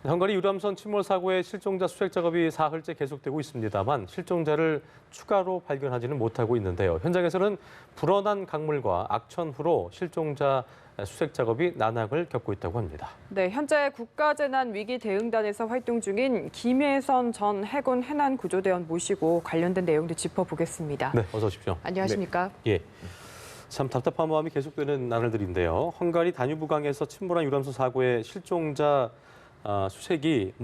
헝가리 유람선 침몰 사고의 실종자 수색 작업이 사흘째 계속되고 있습니다만 실종자를 추가로 발견하지는 못하고 있는데요. 현장에서는 불어난 강물과 악천후로 실종자 수색 작업이 난항을 겪고 있다고 합니다. 네, 현재 국가재난위기대응단에서 활동 중인 김혜선 전 해군 해난구조대원 모시고 관련된 내용도 짚어보겠습니다. 네, 어서 오십시오. 안녕하십니까? 네. 예. 참 답답한 마음이 계속되는 나날들인데요. 헝가리 다뉴브강에서 침몰한 유람선 사고의 실종자 수색이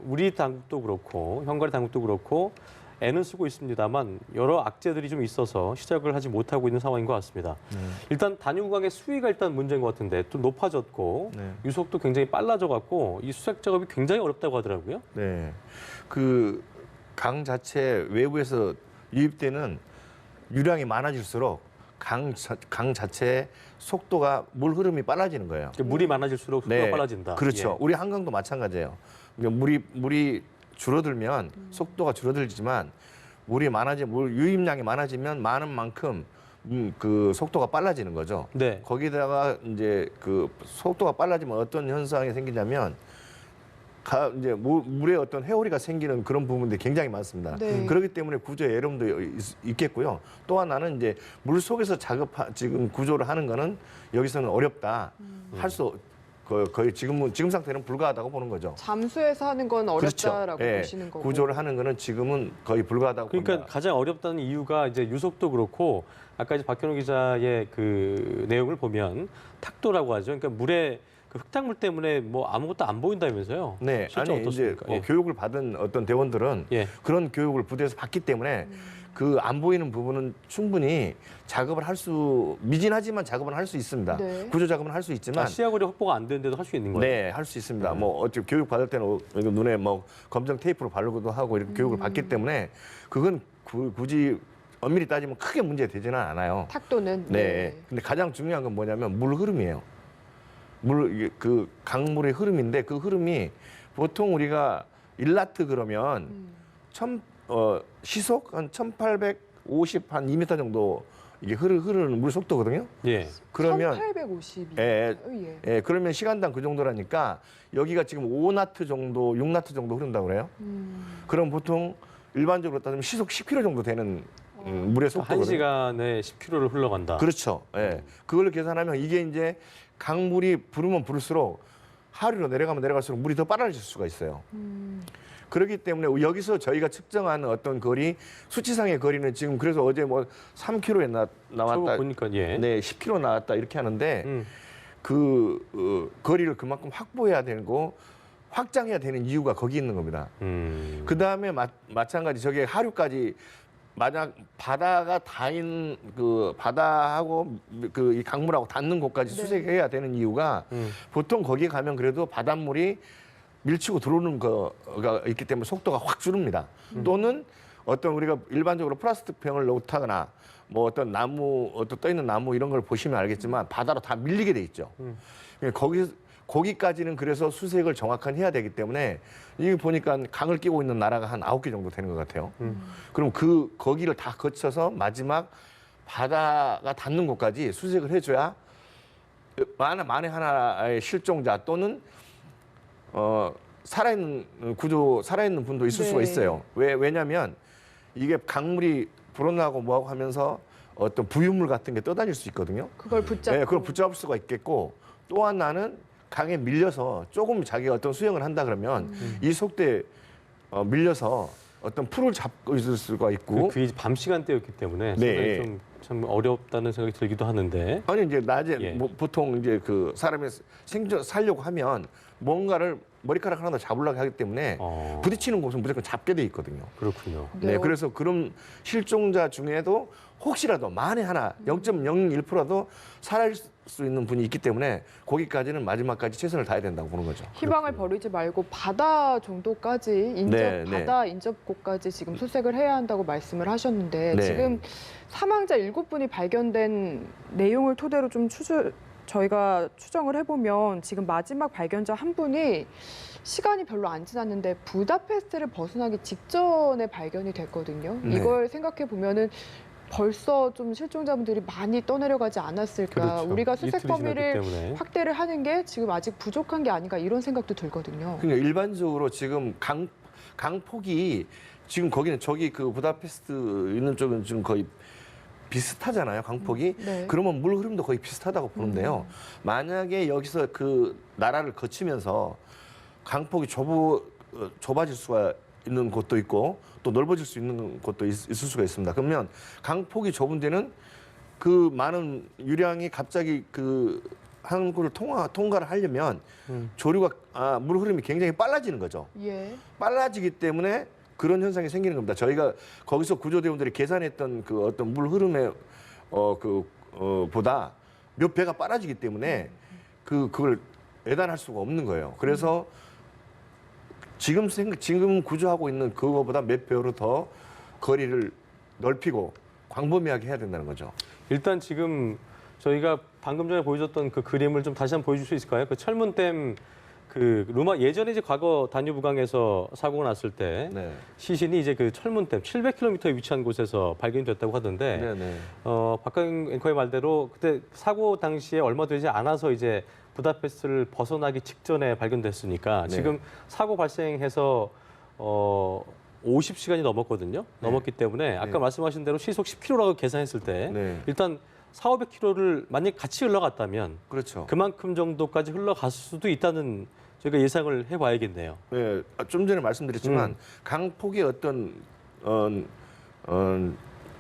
우리 당국도 그렇고 헝가리 당국도 그렇고 애는 쓰고 있습니다만 여러 악재들이 좀 있어서 시작을 하지 못하고 있는 상황인 것 같습니다. 일단 다뉴브강의 수위가 일단 문제인 것 같은데 또 높아졌고 유속도 굉장히 빨라져갖고 이 수색 작업이 굉장히 어렵다고 하더라고요. 네, 그 강 자체 외부에서 유입되는 유량이 많아질수록 강 자체의 속도가 물 흐름이 빨라지는 거예요. 물이 많아질수록 속도가 빨라진다. 그렇죠. 예. 우리 한강도 마찬가지예요. 그러니까 물이 줄어들면 속도가 줄어들지만 물 유입량이 많아지면 많은 만큼 그 속도가 빨라지는 거죠. 네. 거기다가 이제 그 속도가 빨라지면 어떤 현상이 생기냐면 이제 물에 어떤 회오리가 생기는 그런 부분들이 굉장히 많습니다. 네. 그렇기 때문에 구조에 어려움도 있겠고요. 또 하나는 이제 물 속에서 지금 구조를 하는 거는 여기서는 어렵다. 거의 지금 상태는 불가하다고 보는 거죠. 잠수해서 하는 건 어렵다라고 그렇죠. 보시는 거고. 구조를 하는 거는 지금은 거의 불가하다고 그러니까 봅니다. 가장 어렵다는 이유가 이제 유속도 그렇고 아까 이제 박현우 기자의 그 내용을 보면 탁도라고 하죠. 그러니까 물에 그 흙탕물 때문에 아무것도 안 보인다면서요. 네, 실제 아니 이제 어떻습니까? 예. 교육을 받은 어떤 대원들은 예. 그런 교육을 부대에서 받기 때문에 그 안 보이는 부분은 충분히 미진하지만 작업을 할 수 있습니다. 네. 구조 작업은 할 수 있지만 시야거리 확보가 안 되는데도 할 수 있는 거예요. 네, 할 수 있습니다. 어차피 교육 받을 때는 눈에 검정 테이프로 바르고도 하고 이렇게 교육을 받기 때문에 그건 굳이 엄밀히 따지면 크게 문제 되지는 않아요. 탁도는. 네. 근데 가장 중요한 건 뭐냐면 물 흐름이에요. 그 강물의 흐름인데 그 흐름이 보통 우리가 1나트 그러면 시속 한 1850 한 2m 정도 이게 흐르는 물 속도거든요. 예. 그러면 1850이. 예, 그러면 시간당 그 정도라니까 여기가 지금 5나트 정도, 6나트 정도 흐른다고 그래요. 그럼 보통 일반적으로 따지면 시속 10km 정도 되는 물의 속도거든요. 1시간에 10km를 흘러간다. 그렇죠. 예. 그걸 계산하면 이게 이제 강물이 부르면 부를수록 하류로 내려가면 내려갈수록 물이 더 빨라질 수가 있어요. 그렇기 때문에 여기서 저희가 측정하는 어떤 거리, 수치상의 거리는 지금 그래서 어제 3km에 나왔다. 보니까 예. 네, 10km 나왔다 이렇게 하는데 거리를 그만큼 확보해야 되고 확장해야 되는 이유가 거기 있는 겁니다. 그 다음에 마찬가지 저게 하류까지 만약 바다가 닿은 바다하고 이 강물하고 닿는 곳까지 수색해야 되는 이유가 보통 거기 가면 그래도 바닷물이 밀치고 들어오는 거가 있기 때문에 속도가 확 줄습니다. 또는 어떤 우리가 일반적으로 플라스틱 병을 놓다거나 어떤 떠 있는 나무 이런 걸 보시면 알겠지만 바다로 다 밀리게 돼 있죠. 거기까지는 그래서 수색을 정확하게 해야 되기 때문에 이게 보니까 강을 끼고 있는 나라가 한 9개 정도 되는 것 같아요. 그럼 거기를 다 거쳐서 마지막 바다가 닿는 곳까지 수색을 해줘야 만에 하나의 실종자 또는 살아있는 분도 있을 수가 있어요. 왜냐면 이게 강물이 불어나고 뭐하고 하면서 어떤 부유물 같은 게 떠다닐 수 있거든요. 그걸 붙잡고. 네, 그걸 붙잡을 수가 있겠고 또 하나는 강에 밀려서 조금 자기가 어떤 수영을 한다 그러면 이 속도에 밀려서 어떤 풀을 잡고 있을 수가 있고 그게 밤 시간대였기 때문에 네. 상당히 좀 어렵다는 생각이 들기도 하는데 아니 이제 낮에 예. 보통 이제 그 사람이 살려고 하면 뭔가를 머리카락 하나 잡으려고 하기 때문에 부딪히는 곳은 무조건 잡게 돼 있거든요. 그렇군요. 네, 그래서 그런 실종자 중에도 혹시라도 만에 하나 0.01%라도 살아날 수 있는 분이 있기 때문에 거기까지는 마지막까지 최선을 다해야 된다고 보는 거죠. 희망을 버리지 말고 바다 정도까지 바다 인접고까지 지금 수색을 해야 한다고 말씀을 하셨는데 지금 사망자 7분이 발견된 내용을 토대로 좀 저희가 추정을 해보면 지금 마지막 발견자 한 분이 시간이 별로 안 지났는데 부다페스트를 벗어나기 직전에 발견이 됐거든요. 이걸 생각해 보면은 벌써 좀 실종자분들이 많이 떠내려가지 않았을까. 그렇죠. 우리가 수색 이틀이 지났기 범위를 때문에. 확대를 하는 게 지금 아직 부족한 게 아닌가 이런 생각도 들거든요. 그러니까 일반적으로 지금 강폭이 지금 거기는 저기 그 부다페스트 있는 쪽은 지금 거의 비슷하잖아요, 강폭이. 네. 그러면 물 흐름도 거의 비슷하다고 보는데요. 만약에 여기서 그 나라를 거치면서 강폭이 좁아질 수가 있는 곳도 있고 또 넓어질 수 있는 곳도 있을 수가 있습니다. 그러면 강폭이 좁은 데는 그 많은 유량이 갑자기 그 항구를 통과를 하려면 조류가 물 흐름이 굉장히 빨라지는 거죠. 예. 빨라지기 때문에 그런 현상이 생기는 겁니다. 저희가 거기서 구조대원들이 계산했던 그 어떤 물 흐름의 보다 몇 배가 빨라지기 때문에 그걸 예단할 수가 없는 거예요. 그래서 지금 구조하고 있는 그거보다 몇 배로 더 거리를 넓히고 광범위하게 해야 된다는 거죠. 일단 지금 저희가 방금 전에 보여줬던 그 그림을 좀 다시 한번 보여줄 수 있을까요? 그 철문댐 그 예전에 이제 과거 다뉴브강에서 사고가 났을 때 네. 시신이 이제 그 철문댐 700km에 위치한 곳에서 발견이 됐다고 하던데 네네. 박가영 앵커의 말대로 그때 사고 당시에 얼마 되지 않아서 이제 부다페스트를 벗어나기 직전에 발견됐으니까 네. 지금 사고 발생해서 50시간이 넘었거든요. 넘었기 때문에 아까 네. 말씀하신 대로 시속 10km라고 계산했을 때 네. 일단 400~500km를 만약 같이 흘러갔다면 그렇죠. 그만큼 정도까지 흘러갔을 수도 있다는 저희가 예상을 해봐야겠네요. 네, 좀 전에 말씀드렸지만 강폭의 어떤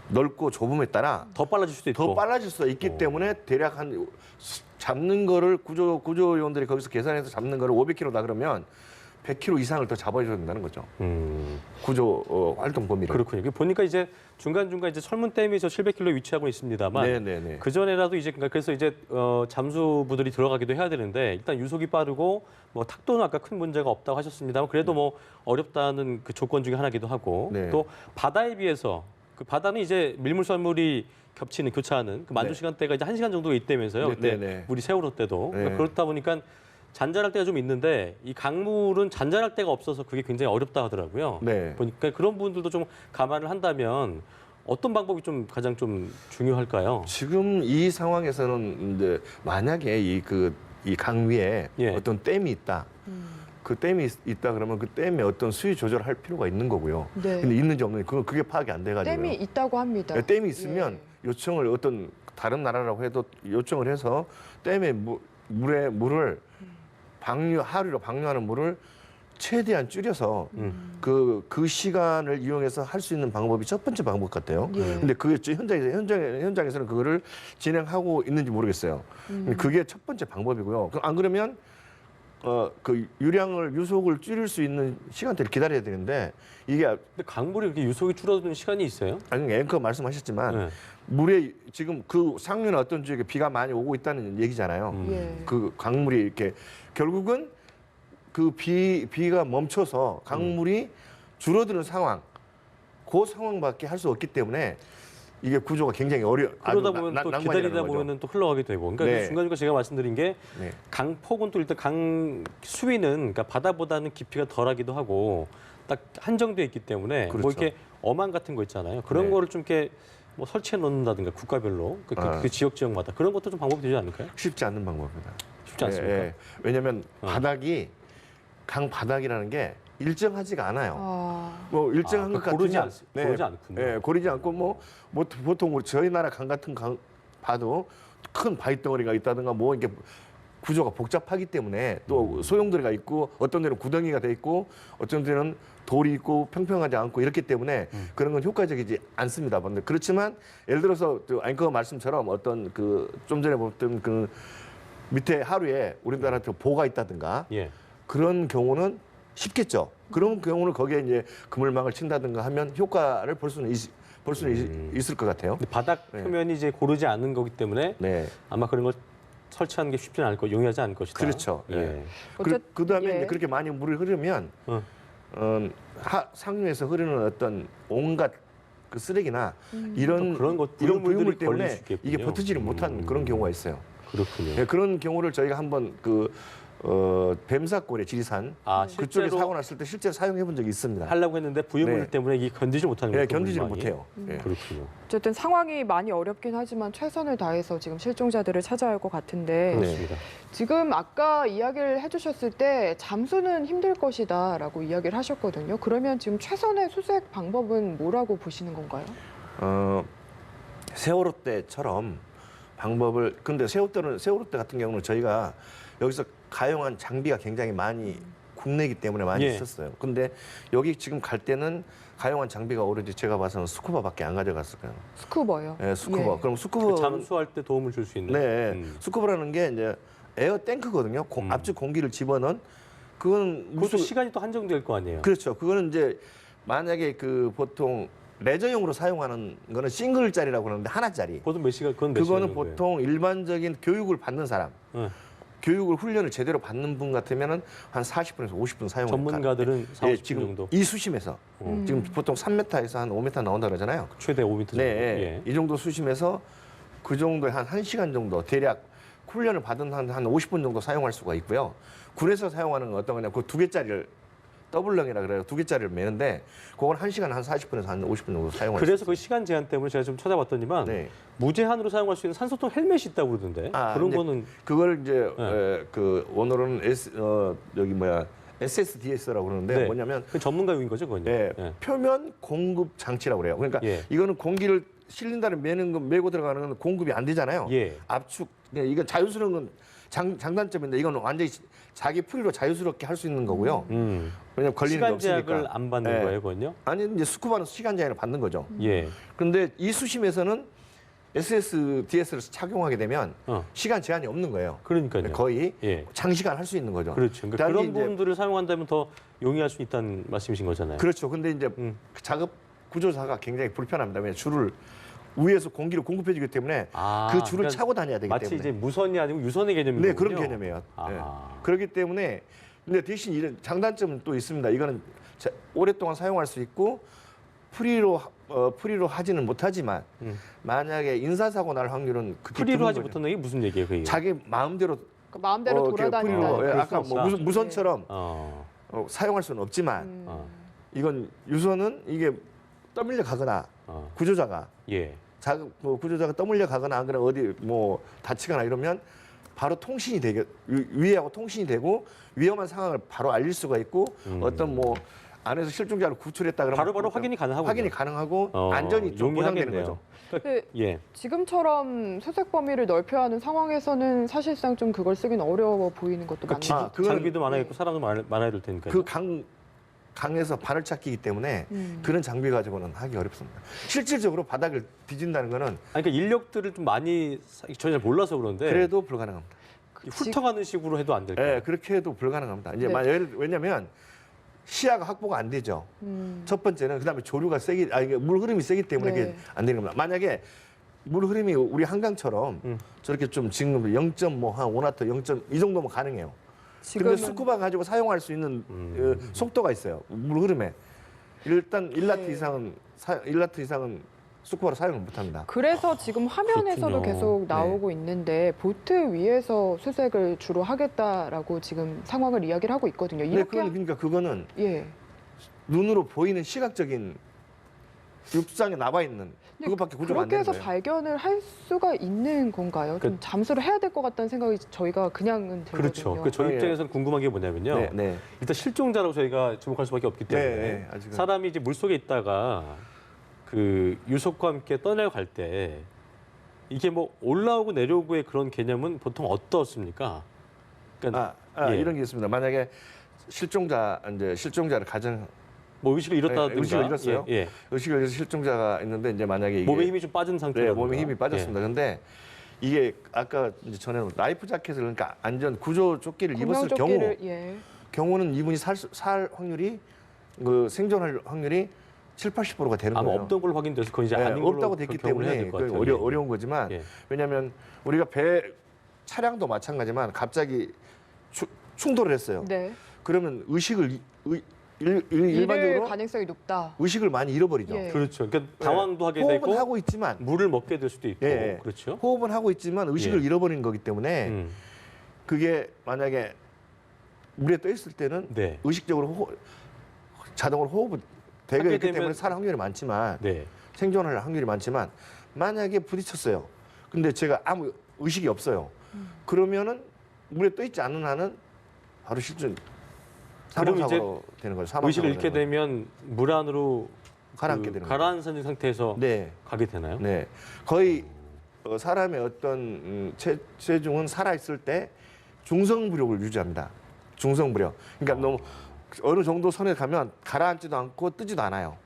넓고 좁음에 따라 더 빨라질 수도 있고. 더 빨라질 수 있기 때문에 대략 한 잡는 거를 구조요원들이 거기서 계산해서 잡는 거를 500km다 그러면 100km 이상을 더 잡아줘야 된다는 거죠. 구조 활동 범위를. 그렇군요. 보니까 이제 중간중간 이제 철문댐이 저 700km 위치하고 있습니다만 네네네. 그 전에라도 이제 그래서 이제 잠수부들이 들어가기도 해야 되는데 일단 유속이 빠르고 뭐 탁도는 아까 큰 문제가 없다고 하셨습니다만 그래도 뭐 어렵다는 그 조건 중에 하나기도 하고 네. 또 바다에 비해서 그 바다는 이제 밀물썰물이 교차하는 그 만조 네. 시간대가 이제 1시간 정도가 있다면서요. 네, 그때 네, 네. 물이 세월호 때도 네. 그렇다 보니까 잔잔할 때가 좀 있는데 이 강물은 잔잔할 때가 없어서 그게 굉장히 어렵다 하더라고요. 네. 보니까 그런 부분들도 좀 감안을 한다면 어떤 방법이 좀 가장 좀 중요할까요? 지금 이 상황에서는 이제 만약에 이 강 위에 예. 어떤 댐이 있다. 그 댐이 있다 그러면 그 댐에 어떤 수위 조절을 할 필요가 있는 거고요. 네. 근데 있는지 없는지 그게 파악이 안 돼가지고요. 댐이 있다고 합니다. 네, 댐이 있으면 예. 요청을 어떤 다른 나라라고 해도 요청을 해서 댐에 물을 하류로 방류하는 물을 최대한 줄여서 그 시간을 이용해서 할 수 있는 방법이 첫 번째 방법 같아요. 예. 근데 그게 현장에서는 그거를 진행하고 있는지 모르겠어요. 그게 첫 번째 방법이고요. 안 그러면 그 유속을 줄일 수 있는 시간대를 기다려야 되는데 이게 근데 강물이 이렇게 유속이 줄어드는 시간이 있어요? 아니 앵커 말씀하셨지만 네. 물에 지금 그 상류나 어떤 지역에 비가 많이 오고 있다는 얘기잖아요. 예. 그 강물이 이렇게 결국은 그 비가 멈춰서 강물이 줄어드는 상황, 그 상황밖에 할 수 없기 때문에 이게 구조가 굉장히 그러다 보면 또 기다리다 보면은 또 흘러가게 되고. 그러니까 네. 중간중간 제가 말씀드린 게 네. 강폭은 또 일단 강 수위는 그러니까 바다보다는 깊이가 덜하기도 하고 딱 한정돼 있기 때문에 뭐 그렇죠. 이렇게 어망 같은 거 있잖아요. 그런 네. 거를 좀 이렇게 뭐 설치해 놓는다든가 국가별로 그 지역마다 그런 것도 좀 방법이 되지 않을까요? 쉽지 않는 방법입니다. 쉽지 않습니까? 예, 예. 왜냐하면 강 바닥이라는 게 일정하지가 않아요. 뭐 일정한 것 고르지 같으면 고르지 않군요. 네, 고르지 않고 뭐 보통 우리 저희 나라 강 같은 강 봐도 큰 바위 덩어리가 있다든가 뭐 이렇게 구조가 복잡하기 때문에 또 소용돌이가 있고 어떤 데는 구덩이가 돼 있고 어떤 데는 돌이 있고 평평하지 않고 이렇기 때문에 그런 건 효과적이지 않습니다. 그렇지만 예를 들어서 앵커 말씀처럼 어떤 그 좀 전에 봤던 그 밑에 하루에 우리나라한테 보가 있다든가 예. 그런 경우는 쉽겠죠. 그런 경우는 거기에 이제 그물망을 친다든가 하면 효과를 볼 수는 있을 것 같아요. 근데 바닥 네. 표면이 이제 고르지 않는 거기 때문에 네. 아마 그런 걸 설치하는 게 쉽지는 않을 거, 용이하지 않을 것이다. 그렇죠. 예. 네. 어쨌든, 그다음에 예. 이제 그렇게 많이 물이 흐르면 상류에서 흐르는 어떤 온갖 그 쓰레기나 이런 그런 것, 이런 부유물들이 부유물 걸릴 때문에 수 있겠군요. 이게 버티지를 못한 그런 경우가 있어요. 그렇군요. 예, 그런 경우를 저희가 한번 뱀사골에 지리산 그쪽에 실제로 사고 났을 때 실제로 사용해 본 적이 있습니다. 하려고 했는데 부유물 네. 때문에 이게 견디지 못하는 네, 거죠. 견디지를 물망이. 못해요. 예. 그렇군요. 어쨌든 상황이 많이 어렵긴 하지만 최선을 다해서 지금 실종자들을 찾아야 할 것 같은데 그렇습니다. 지금 아까 이야기를 해주셨을 때 잠수는 힘들 것이다라고 이야기를 하셨거든요. 그러면 지금 최선의 수색 방법은 뭐라고 보시는 건가요? 세월호 때처럼 방법을 근데 세월호 때 같은 경우는 저희가 여기서 가용한 장비가 굉장히 많이 국내이기 때문에 많이 예. 있었어요. 근데 여기 지금 갈 때는 가용한 장비가 오로지 제가 봐서는 스쿠버밖에 안 가져갔을 거예요. 스쿠버요. 네, 스쿠버. 예. 그럼 스쿠버 잠수할 때 도움을 줄 수 있는. 네, 스쿠버라는 게 이제 에어 탱크거든요. 압축 공기를 집어넣은 그건 그것도 시간이 또 한정될 거 아니에요. 그렇죠. 그거는 이제 만약에 그 보통 레저용으로 사용하는 거는 싱글짜리라고 그러는데 하나짜리. 보통 몇 시간 그건 몇 그거는 시간 정도예요? 보통 일반적인 교육을 받는 사람, 네. 교육을 훈련을 제대로 받는 분 같으면은 한 40분에서 50분 사용. 전문가들은 4, 50분 지금 정도. 이 수심에서 지금 보통 3m에서 한 5m 나온다 그러잖아요. 최대 5m 정도. 네, 예. 이 정도 수심에서 그 정도에 한 1시간 정도 대략 훈련을 받은 한 50분 정도 사용할 수가 있고요. 군에서 사용하는 건 어떤 거냐, 그 2개짜리를 더블렁이라 그래요. 2개짜리를 매는데 그건 1시간 한 40분에서 한 50분 정도 사용할 수 그래서 그 시간 제한 때문에 제가 좀 찾아봤더니만 네. 무제한으로 사용할 수 있는 산소통 헬멧이 있다고 그러던데 그런 이제 거는 그걸 이제 네. 그 오늘은 SSDS라고 그러는데 네. 뭐냐면 그 전문가용인 거죠, 그건요. 예, 예. 표면 공급 장치라고 그래요. 그러니까 예. 이거는 공기를 실린다를 매는 거 메고 들어가는 건 공급이 안 되잖아요. 예. 압축 이건 자유스러운 건 장단점인데 이건 완전히 자기 풀이로 자유스럽게 할 수 있는 거고요. 왜냐면 걸리는 게 시간 없으니까. 제약을 안 받는 예. 거예요, 그건요? 아니 이제 스쿠바는 시간 제한을 받는 거죠. 예. 그런데 이 수심에서는 SSDS를 착용하게 되면 시간 제한이 없는 거예요. 그러니까요. 거의 예. 장시간 할 수 있는 거죠. 그렇죠. 그러니까 그다음에 그런 이제 부분들을 사용한다면 더 용이할 수 있다는 말씀이신 거잖아요. 그렇죠. 근데 이제 그 작업 구조사가 굉장히 불편합니다. 왜냐면 줄을 위에서 공기를 공급해 주기 때문에 그 줄을 그러니까 차고 다녀야 되기 마치 때문에. 이제 무선이 아니고 유선의 개념인 네, 거군요. 그런 개념이에요. 아. 네. 그렇기 때문에 근데 대신 이런 장단점은 또 있습니다. 이거는 오랫동안 사용할 수 있고 프리로 하지는 못하지만 만약에 인사사고 날 확률은 극히 프리로 드문 하지 거죠. 못하는 게 무슨 얘기예요, 그게? 자기 마음대로 그러니까 마음대로 이렇게 돌아다닌다. 프리로, 예, 그럴 아까 수 뭐 없다. 무선처럼 어. 사용할 수는 없지만 어. 이건 유선은 이게 떠밀려 가거나 어. 구조자가 예. 구조자가 떠밀려 가거나 안 그러면 어디 뭐 다치거나 이러면 바로 통신이 되게 위에하고 통신이 되고 위험한 상황을 바로 알릴 수가 있고 어떤 뭐 안에서 실종자를 구출했다 그러면 바로 확인이 가능하군요. 확인이 가능하고 안전이 좀 보장되는 용이하겠네요. 거죠. 그러니까, 예. 지금처럼 수색 범위를 넓혀야 하는 상황에서는 사실상 좀 그걸 쓰기는 어려워 보이는 것도 그러니까 많네요. 그건- 장비도 많아있고 사람도 많아야 될 테니까요. 그 강에서 바늘 찾기이기 때문에 그런 장비 가지고는 하기 어렵습니다. 실질적으로 바닥을 뒤진다는 거는 아니, 그러니까 인력들을 좀 많이 전혀 몰라서 그런데 그래도 불가능합니다. 훑어가는 식으로 해도 안 될까요? 네, 그렇게 해도 불가능합니다. 이제 네. 왜냐하면 시야가 확보가 안 되죠. 첫 번째는 그다음에 조류가 세기, 이게 물 흐름이 세기 때문에 네. 그게 안 되는 겁니다. 만약에 물 흐름이 우리 한강처럼 저렇게 좀 지금 0.5, 한 5나트, 0. 이 정도면 가능해요. 그런데 스쿠바 가지고 사용할 수 있는 속도가 있어요. 물 흐름에. 일단 1나트 이상은 1나트 이상은 스쿠바로 사용을 못합니다. 그래서 지금 화면에서도 그렇군요. 계속 나오고 있는데 보트 위에서 수색을 주로 하겠다라고 지금 상황을 이야기를 하고 있거든요. 네, 이렇게 그러니까 그거는 예. 눈으로 보이는 시각적인 육상에 남아 있는 그것밖에 구조가 안 그렇게 되는 해서 거예요. 발견을 할 수가 있는 건가요? 좀 잠수를 해야 될 것 같다는 생각이 저희가 그냥은 들거든요. 그렇죠. 그 저희 예. 입장에서는 궁금한 게 뭐냐면요. 네, 네. 일단 실종자라고 저희가 주목할 수밖에 없기 때문에 네, 네, 아직은. 사람이 이제 물 속에 있다가 그 유속과 함께 떠내려갈 때 이게 뭐 올라오고 내려오고의 그런 개념은 보통 어떻습니까? 그러니까 예. 이런 게 있습니다. 만약에 실종자를 가정 뭐 의식을 잃었다든가 의식을 잃었어요. 예, 예. 의식을 잃어서 실종자가 있는데 이제 만약에 이게 몸에 힘이 좀 빠진 상태라든가 네, 몸에 힘이 빠졌습니다. 그런데 이게 아까 이제 전에는 라이프 자켓을 그러니까 안전 구조 조끼를 입었을 예. 경우는 이분이 살 확률이 생존할 확률이 70~80%가 되는 아마 거예요. 없던 걸로 확인돼서 그건 이제 네, 아닌 걸로 없다고 됐기 경고를 해야 때문에 될 것 같아요. 어려운 거지만 예. 왜냐하면 우리가 차량도 마찬가지지만 갑자기 충돌을 했어요. 네. 그러면 의식을 잃을 일반적으로 가능성이 높다. 의식을 많이 잃어버리죠. 예. 그렇죠. 그러니까 당황도 하게 호흡은 되고 하고 있지만 물을 먹게 될 수도 있고 예, 그렇죠. 호흡은 하고 있지만 의식을 예. 잃어버린 거기 때문에 그게 만약에 물에 떠 있을 때는 네. 의식적으로 자동으로 호흡을 되게 하게 있기 되면- 때문에 살 확률이 많지만 네. 생존할 확률이 많지만 만약에 부딪혔어요. 근데 제가 아무 의식이 없어요. 그러면은 물에 떠 있지 않는 한은 바로 실전 그럼 사망사고로 되는 거죠. 사망사고로 의식을 잃게 되는 되면 물 안으로 가라앉게 되는 거죠. 가라앉은 상태에서 네, 가게 되나요? 네. 거의 사람의 어떤 체중은 살아 있을 때 중성부력을 유지합니다. 중성부력. 그러니까 너무 어느 정도 선에 가면 가라앉지도 않고 뜨지도 않아요.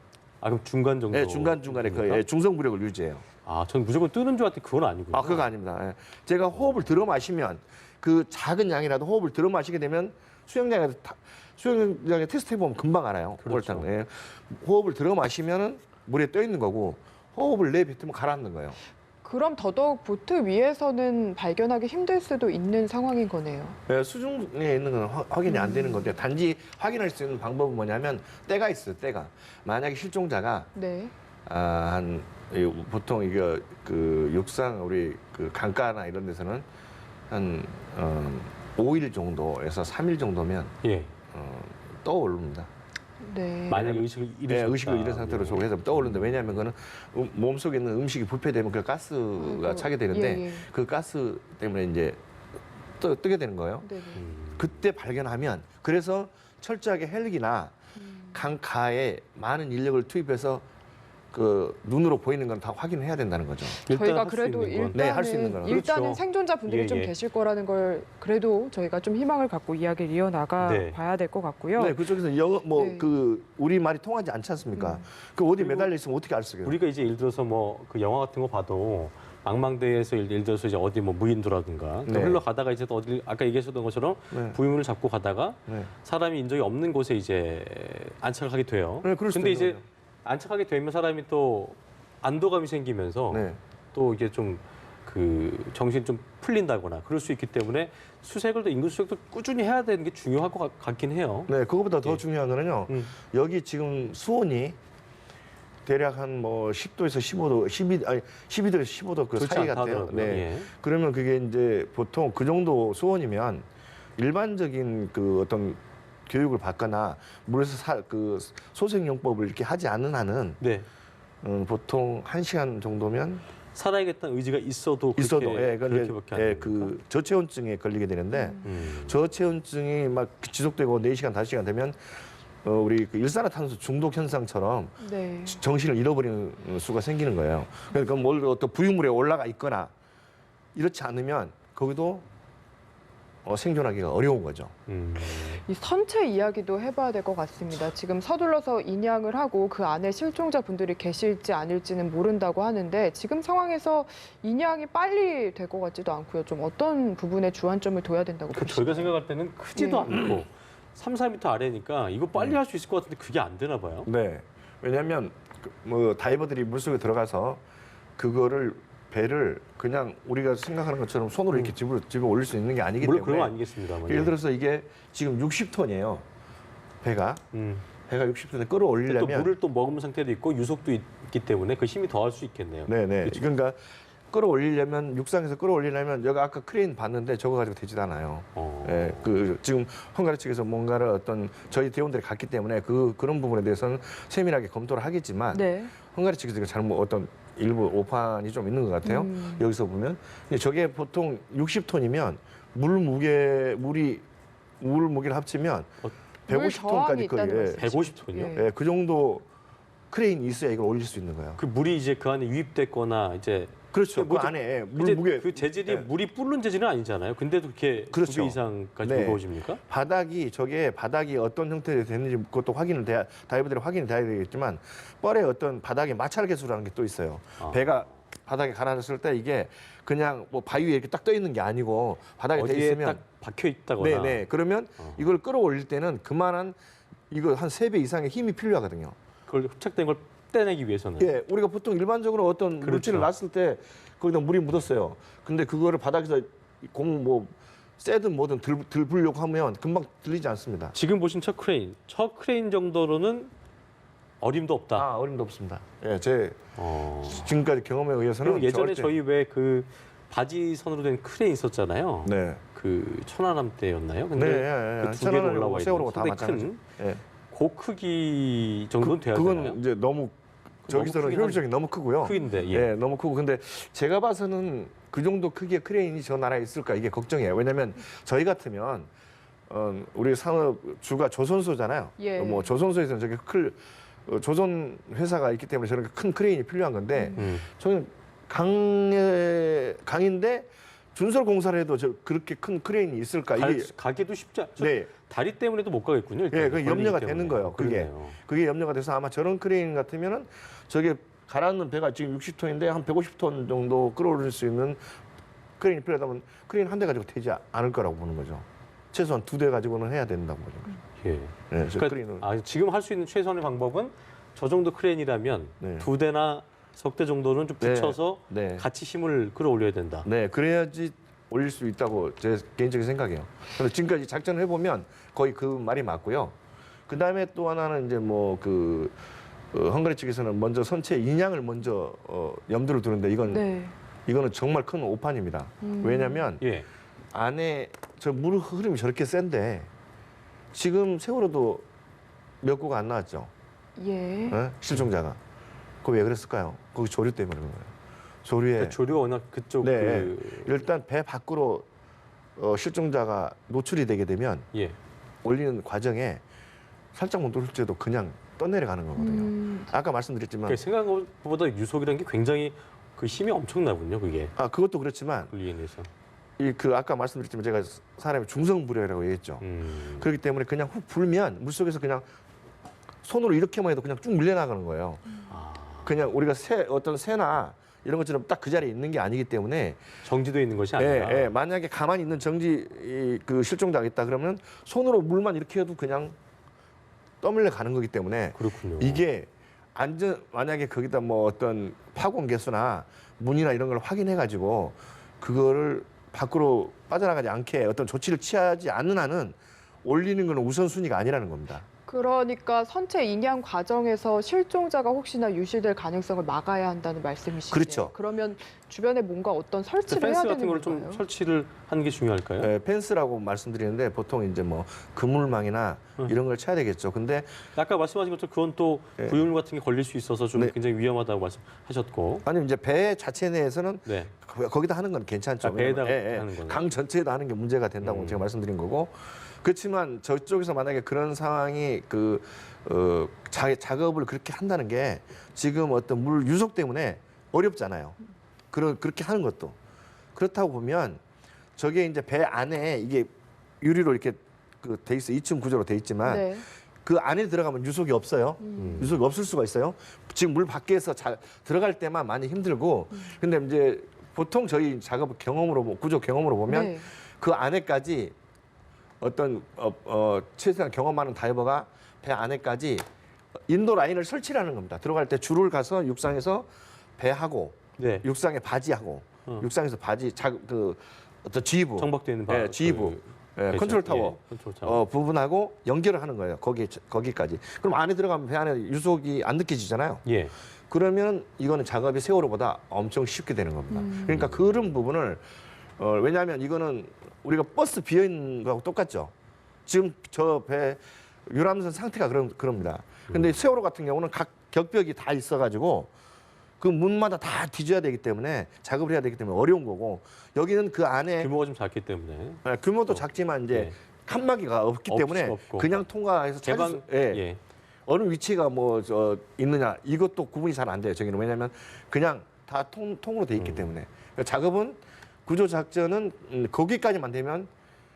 아 그럼 중간 정도? 네, 중간중간에 거의 중성부력을 유지해요. 아, 전 무조건 뜨는 줄 알았더니 그건 아니군요. 아, 그거 아닙니다. 예. 제가 호흡을 들어 마시면 그 작은 양이라도 호흡을 들어 마시게 되면 수영장에 테스트 해보면 금방 알아요. 그렇죠. 옳다는. 예. 호흡을 들어 마시면은 물에 떠 있는 거고 호흡을 내뱉으면 가라앉는 거예요. 그럼 더더욱 보트 위에서는 발견하기 힘들 수도 있는 상황인 거네요. 예, 수중에 있는 건 확인이 안 되는 건데 단지 확인할 수 있는 방법은 뭐냐면 때가 있어요. 때가 만약에 실종자가 네. 보통 이거 그 육상 우리 그 강가나 이런 데서는 한 5일 정도에서 3일 정도면 예. 떠오릅니다. 네. 만약에 의식을 잃으셨다. 네, 의식을 잃은 상태로 저거 해서 떠오르는데 왜냐하면 그거는 몸속에 있는 음식이 부패되면 그 가스가 아이고, 차게 되는데 예, 예. 그 가스 때문에 이제 뜨게 되는 거예요. 네. 그때 발견하면 그래서 철저하게 헬기나 강가에 많은 인력을 투입해서 그 눈으로 보이는 건 다 확인해야 된다는 거죠. 일단 저희가 할수 그래도 있는 건. 일단은, 네, 할수 있는 거는. 일단은 그렇죠. 생존자분들이 예, 좀 예. 계실 거라는 걸 그래도 저희가 좀 희망을 갖고 이야기를 이어나가 네. 봐야 될 것 같고요. 네, 그쪽에서 영어 네. 그 우리 말이 통하지 않지 않습니까? 그 어디 그리고 매달려 있으면 어떻게 알 수 있어요? 우리가 이제 예를 들어서 뭐 그 영화 같은 거 봐도 망망대해에서 예를 들어서 이제 어디 뭐 무인도라든가 또 네. 흘러가다가 이제 또 어디 아까 얘기하셨던 것처럼 네. 부유물을 잡고 가다가 네. 사람이 인적이 없는 곳에 이제 안착을 하게 돼요. 네, 그럴 수도 근데 있는 이제 거죠. 안착하게 되면 사람이 또 안도감이 생기면서 네. 또 이게 좀 그 정신이 좀 풀린다거나 그럴 수 있기 때문에 수색을 또 인근 수색도 꾸준히 해야 되는 게 중요할 것 같긴 해요. 네, 그거보다 더 예. 중요한 거는요. 음. 여기 지금 수온이 대략 한 뭐 10도에서 15도, 12도에서 15도 그 좋지 사이 않다 같아요. 하더라고요. 예. 그러면 그게 이제 보통 그 정도 수온이면 일반적인 그 어떤 교육을 받거나 물에서 그 소생용법을 이렇게 하지 않는 한은 네. 보통 1시간 정도면 살아야겠다는 의지가 있어도 그렇게, 있어도 그렇게밖에 안 됩니까? 그 저체온증에 걸리게 되는데 음. 저체온증이 막 지속되고 4시간, 5시간 되면 우리 그 일산화탄소 중독 현상처럼 네. 정신을 잃어버리는 수가 생기는 거예요. 그러니까 뭘 어떤 부유물에 올라가 있거나 이렇지 않으면 거기도 생존하기가 어려운 거죠. 이 선체 이야기도 해봐야 될 것 같습니다. 지금 서둘러서 인양을 하고 그 안에 실종자분들이 계실지 아닐지는 모른다고 하는데 지금 상황에서 인양이 빨리 될 것 같지도 않고요. 좀 어떤 부분에 주안점을 둬야 된다고 그 보시나요? 저희가 생각할 때는 크지도 네. 않고 3, 4m 아래니까 이거 빨리 할 수 있을 것 같은데 그게 안 되나 봐요. 네. 왜냐하면 뭐 다이버들이 물속에 들어가서 그거를 배를 그냥 우리가 생각하는 것처럼 손으로 이렇게 집어 올릴 수 있는 게 아니기 물론 때문에 그런 건 아니겠습니다만. 예를 들어서 이게 지금 60톤이에요. 배가 60톤에 또 끌어올리려면 물을 또 머금은 상태도 있고 유속도 있기 때문에 그 힘이 더할 수 있겠네요. 네네. 그렇죠? 그러니까 끌어올리려면 육상에서 끌어올리려면 여기 아까 크레인 봤는데 저거 가지고 되지도 않아요. 예, 그 지금 헝가리 측에서 뭔가를 어떤 저희 대원들이 갔기 때문에 그런 부분에 대해서는 세밀하게 검토를 하겠지만 네. 헝가리 측에서 잘못 어떤 일부 오판이 좀 있는 것 같아요. 여기서 보면 근데 저게 보통 60톤이면 물 무게를 합치면 물 저항이 150톤까지 거의 있다는 말씀이시죠? 150톤이요? 예. 그 정도 크레인이 있어야 이걸 올릴 수 있는 거예요. 그 물이 이제 그 안에 유입됐거나 이제 그렇죠. 그 뭐죠? 안에 물 이제 무게 그 재질이 네. 물이 불른 재질은 아니잖아요. 근데도 그렇게 그렇죠. 2배 이상까지 네. 무거워집니까? 바닥이 어떤 형태로 됐는지 그것도 다이버들이 확인이 돼야 되겠지만 뻘에 어떤 바닥에 마찰 개수라는 게 또 있어요. 아. 배가 바닥에 가라앉았을 때 이게 그냥 뭐 바위에 이렇게 딱 떠 있는 게 아니고 바닥에 돼 어디에 있으면 딱 박혀 있다거나. 네네 그러면 이걸 끌어올릴 때는 그만한 이거 한 3배 이상의 힘이 필요하거든요. 그걸 흡착된 걸 떼내기 위해서는. 예, 우리가 보통 일반적으로 어떤 그렇죠. 물질을 놨을 때 거기다 물이 묻었어요. 근데 그거를 바닥에서 쎄든 뭐든 들으려고 하면 금방 들리지 않습니다. 지금 보신 첫 크레인 정도로는 어림도 없다. 아, 어림도 없습니다. 예, 제 어. 지금까지 경험에 의해서는 그리고 예전에 절대- 저희 왜 그 바지선으로 된 크레인 있었잖아요. 네. 그 천안함대였나요? 네, 근데 예, 예. 그 두 개가 천안함하고 올라와 있는 세월호가 다 상당히 마찬가지. 큰 예. 그 크기 정도는 돼야 그건 되나요? 이제 너무 저기서는 크긴 효율적이 너무 크고요. 크긴데 예. 예, 너무 크고 근데 제가 봐서는 그 정도 크기의 크레인이 저 나라에 있을까 이게 걱정이에요. 왜냐하면 저희 같으면 우리 산업 주가 조선소잖아요. 예. 뭐 조선소에서는 저게 조선 회사가 있기 때문에 저렇게 큰 크레인이 필요한 건데 저는 강인데 준설 공사를 해도 그렇게 큰 크레인이 있을까 이게 가기도 쉽지 않죠. 네. 다리 때문에도 못 가겠군요. 일단. 예, 그 걸리기 염려가 때문에. 되는 거예요. 그게 염려가 돼서 아마 저런 크레인 같으면은 저게 가라앉는 배가 지금 60톤인데 한 150톤 정도 끌어올릴 수 있는 크레인이 필요하다면 크레인 한 대 가지고 되지 않을 거라고 보는 거죠. 최소한 2대 가지고는 해야 된다고 보는 거죠. 예. 네, 그래서 그러니까 지금 할 수 있는 최선의 방법은 저 정도 크레인이라면 네. 2대나 석 대 정도는 좀 네. 붙여서 네. 같이 힘을 끌어올려야 된다. 네, 그래야지 올릴 수 있다고 제 개인적인 생각이에요. 그래서 지금까지 작전을 해보면 거의 그 말이 맞고요. 그 다음에 또 하나는 이제 헝가리 측에서는 먼저 선체 인양을 먼저 염두를 두는데 이거는 정말 큰 오판입니다. 왜냐하면 예. 안에 저 물 흐름이 저렇게 센데 지금 세월호도 몇 구가 안 나왔죠. 예. 실종자가. 그거 왜 그랬을까요? 거기 조류 때문에 그런 거예요. 조류에 그러니까 조류가 워낙 그쪽 네, 일단 배 밖으로 실종자가 노출이 되게 되면 예. 올리는 과정에 살짝 못 올릴 때도 그냥 떠내려가는 거거든요. 아까 말씀드렸지만 그러니까 생각보다 유속이라는 게 굉장히 그 힘이 엄청나군요. 그게 그것도 그렇지만 분리인해서. 아까 말씀드렸지만 제가 사람이 중성불회라고 얘기했죠. 그렇기 때문에 그냥 훅 불면 물속에서 그냥 손으로 이렇게만 해도 그냥 쭉 밀려나가는 거예요. 그냥 우리가 어떤 새나 이런 것처럼 딱 그 자리에 있는 게 아니기 때문에 정지되어 있는 것이 아니라. 예, 만약에 가만히 있는 그 실종자가 있다 그러면 손으로 물만 이렇게 해도 그냥 떠밀려 가는 거기 때문에 그렇군요. 이게 만약에 거기다 뭐 어떤 파공 개수나 문이나 이런 걸 확인해 가지고 그거를 밖으로 빠져나가지 않게 어떤 조치를 취하지 않는 한은 올리는 건 우선순위가 아니라는 겁니다. 그러니까 선체 인양 과정에서 실종자가 혹시나 유실될 가능성을 막아야 한다는 말씀이시죠? 그렇죠. 그러면 주변에 뭔가 어떤 설치를 펜스 해야 같은 되는 걸 건가요? 좀 설치를 하는 게 중요할까요? 네, 펜스라고 말씀드리는데 보통 이제 뭐 그물망이나 이런 걸 쳐야 되겠죠. 근데 아까 말씀하신 것처럼 그건 또 네. 부유물 같은 게 걸릴 수 있어서 좀 네. 굉장히 위험하다고 말씀하셨고. 아니면 이제 배 자체 내에서는 네. 거기다 하는 건 괜찮죠. 배에다가 왜냐면, 하는 거는. 강 전체에다 하는 게 문제가 된다고 제가 말씀드린 거고. 그렇지만 저쪽에서 만약에 그런 상황이 작업을 그렇게 한다는 게 지금 어떤 물 유속 때문에 어렵잖아요. 그렇게 하는 것도. 그렇다고 보면 저게 이제 배 안에 이게 유리로 이렇게 돼 있어 2층 구조로 돼 있지만 네. 그 안에 들어가면 유속이 없어요. 유속이 없을 수가 있어요. 지금 물 밖에서 들어갈 때만 많이 힘들고 근데 이제 보통 저희 작업 경험으로 구조 경험으로 보면 네. 그 안에까지 어떤 최소한 경험 많은 다이버가 배 안에까지 인도 라인을 설치하는 겁니다. 들어갈 때 줄을 가서 육상에서 배하고 네. 육상에 바지하고 육상에서 바지 어떤 지휘부 정박되어 있는 예, 지휘부 컨트롤 타워, 컨트롤 타워. 부분하고 연결을 하는 거예요. 거기까지. 그럼 안에 들어가면 배 안에 유속이 안 느껴지잖아요. 예. 그러면 이거는 작업이 세월호보다 엄청 쉽게 되는 겁니다. 그러니까 그런 부분을 왜냐하면 이거는 우리가 버스 비어 있는 거하고 똑같죠. 지금 저 배 유람선 상태가 그럽니다. 근데 세월호 같은 경우는 각 격벽이 다 있어가지고 그 문마다 다 뒤져야 되기 때문에 작업을 해야 되기 때문에 어려운 거고 여기는 그 안에 규모가 좀 작기 때문에. 규모도 작지만 이제 예. 칸막이가 없기 때문에 없고. 그냥 통과해서 개방. 예. 어느 위치가 있느냐 이것도 구분이 잘 안 돼요. 저기는 왜냐하면 그냥 다 통으로 돼 있기 때문에 그러니까 작업은 구조 작전은 거기까지만 되면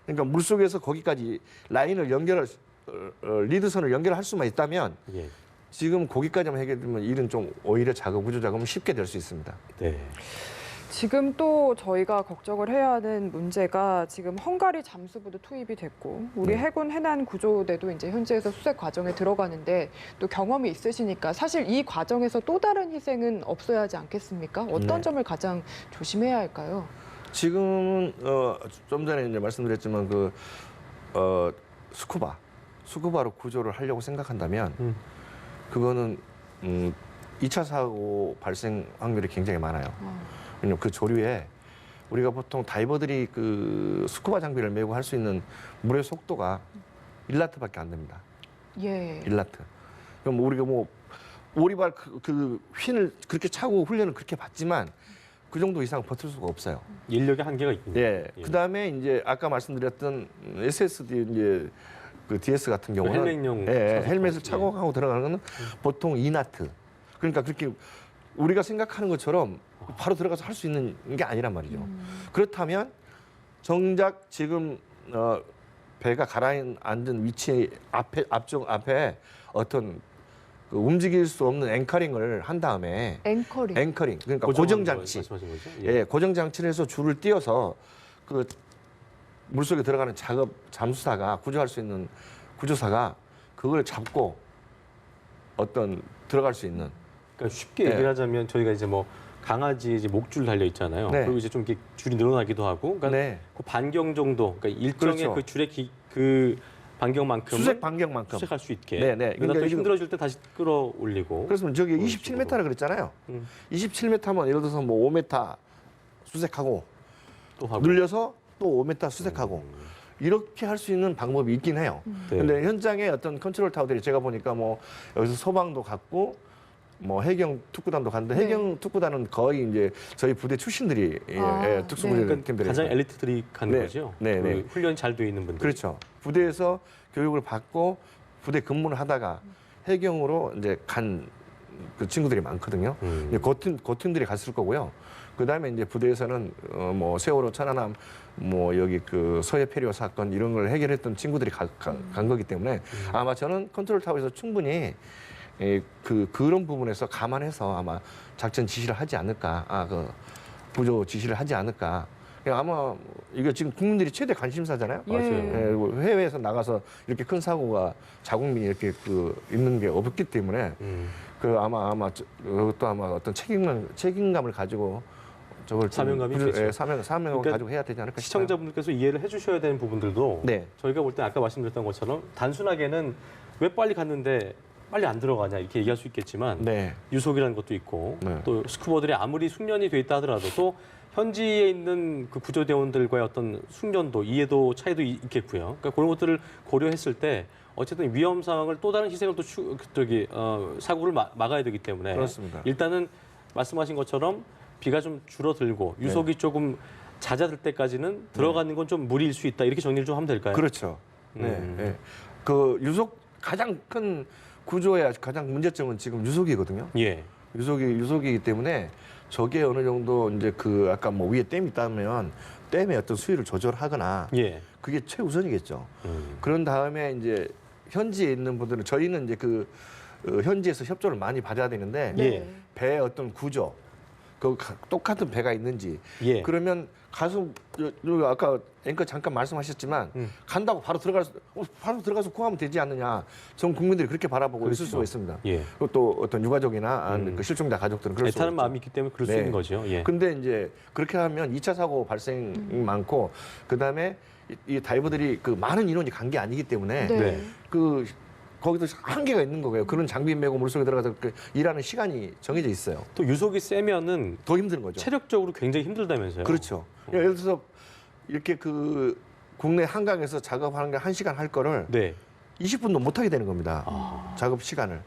그러니까 물 속에서 거기까지 라인을 리드선을 연결할 수만 있다면 예. 지금 거기까지만 해결되면 일은 좀 오히려 구조 작업은 쉽게 될 수 있습니다. 네. 지금 또 저희가 걱정을 해야 하는 문제가 지금 헝가리 잠수부도 투입이 됐고 우리 해군 해난 구조대도 이제 현지에서 수색 과정에 들어가는데 또 경험이 있으시니까 사실 이 과정에서 또 다른 희생은 없어야 하지 않겠습니까? 어떤 네. 점을 가장 조심해야 할까요? 지금은 좀 전에 이제 말씀드렸지만 스쿠바로 구조를 하려고 생각한다면 그거는 2차 사고 발생 확률이 굉장히 많아요. 왜냐면 그 조류에 우리가 보통 다이버들이 그 스쿠버 장비를 메고 할 수 있는 물의 속도가 1나트밖에 안 됩니다. 예. 1나트. 그럼 우리가 뭐 오리발 그 휜을 그렇게 차고 훈련을 그렇게 받지만 그 정도 이상 버틸 수가 없어요. 인력의 한계가 있군요. 예. 그다음에 이제 아까 말씀드렸던 SSD 이제 그 DS 같은 경우는 헬멧용 헬멧을 착용하고 들어가는 거는 보통 2나트. 그러니까 그렇게 우리가 생각하는 것처럼 바로 들어가서 할 수 있는 게 아니란 말이죠. 그렇다면 정작 지금 배가 가라앉은 위치 앞에 어떤 그 움직일 수 없는 앵커링을 한 다음에 앵커링. 그러니까 고정장치. 말씀하신 거죠? 예, 고정장치를 해서 줄을 띄어서 그 물속에 들어가는 잠수사가 구조할 수 있는 구조사가 그걸 잡고 어떤 들어갈 수 있는. 그러니까 쉽게 얘기를 하자면 저희가 이제 뭐 강아지 이제 목줄 달려 있잖아요. 네. 그리고 이제 좀 이렇게 줄이 늘어나기도 하고, 그러니까 네. 그 반경 정도, 그러니까 일정의 그렇죠. 그 줄의 그 반경만큼 수색 반경만큼. 수색할 수 있게. 네, 네. 그러다 그러니까 또 지금- 힘들어질 때 다시 끌어올리고. 그래서 저기 그런 27m라 그랬잖아요. 음. 27m면 예를 들어서 뭐 5m 수색하고 또 하고. 늘려서 또 5m 수색하고 이렇게 할 수 있는 방법이 있긴 해요. 네. 근데 현장에 어떤 컨트롤 타워들이 제가 보니까 뭐 여기서 소방도 갔고 뭐 해경 특구단도 갔는데 네. 해경 특구단은 거의 이제 저희 부대 출신들이 아, 특수부대 그러니까 팀들이 가장 엘리트들이 가는 네. 거죠. 네, 그 네. 훈련이 잘 돼 있는 분들. 그렇죠. 부대에서 교육을 받고 부대 근무를 하다가 해경으로 이제 간 그 친구들이 많거든요. 이제 그 팀들이 갔을 거고요. 그 다음에 이제 부대에서는 뭐 세월호 천안함, 뭐 여기 그 서해 페리오 사건 이런 걸 해결했던 친구들이 간 거기 때문에 아마 저는 컨트롤 타워에서 충분히 그런 부분에서 감안해서 아마 작전 지시를 하지 않을까, 그 구조 지시를 하지 않을까. 아마 이거 지금 국민들이 최대 관심사잖아요. 예. 맞아요. 해외에서 나가서 이렇게 큰 사고가 자국민이 이렇게 있는 게 없기 때문에 그 아마 또 아마 어떤 책임감을 가지고 저걸 좀 사명감이 있겠죠. 사명을 그러니까 가지고 해야 되지 않을까 싶어요. 시청자분들께서 이해를 해주셔야 되는 부분들도 네. 저희가 볼 때 아까 말씀드렸던 것처럼 단순하게는 왜 빨리 갔는데 빨리 안 들어가냐 이렇게 얘기할 수 있겠지만 네. 유속이라는 것도 있고 네. 또 스쿠버들이 아무리 숙련이 돼 있다 하더라도 또 현지에 있는 그 구조대원들과의 어떤 숙련도 이해도 차이도 있겠고요. 그러니까 그런 것들을 고려했을 때 어쨌든 위험 상황을 또 다른 희생을 또 사고를 막아야 되기 때문에 그렇습니다. 일단은 말씀하신 것처럼 비가 좀 줄어들고 유속이 조금 잦아들 때까지는 들어가는 건 좀 무리일 수 있다 이렇게 정리를 좀 하면 될까요? 그렇죠. 네. 네. 그 유속 가장 큰 구조의 가장 문제점은 지금 유속이거든요. 예. 유속이기 때문에 저게 어느 정도 이제 그 아까 뭐 위에 댐이 있다면 댐의 어떤 수위를 조절하거나 예. 그게 최우선이겠죠. 그런 다음에 이제 현지에 있는 분들은 저희는 이제 그 현지에서 협조를 많이 받아야 되는데 예. 배의 어떤 구조, 그 똑같은 배가 있는지 예. 그러면 가서 여기 아까 앵커 잠깐 말씀하셨지만 간다고 바로 들어가서 구하면 되지 않느냐. 전 국민들이 그렇게 바라보고 있을 수가 있습니다. 예. 그리고 또 어떤 유가족이나 그 실종자 가족들은 그럴 수가 애타는 있죠. 마음이 있기 때문에 그럴 수 네. 있는 거죠. 예. 근데 이제 그렇게 하면 2차 사고 발생이 많고 그다음에 이 다이버들이 그 많은 인원이 간 게 아니기 때문에 네. 네. 그 거기도 한계가 있는 거예요. 그런 장비 메고 물속에 들어가서 그 일하는 시간이 정해져 있어요. 또 유속이 세면은 더 힘든 거죠. 체력적으로 굉장히 힘들다면서요. 그렇죠. 예를 들어서 이렇게 그 국내 한강에서 작업하는 게 1시간 할 거를 네. 20분도 못 하게 되는 겁니다. 작업 시간을.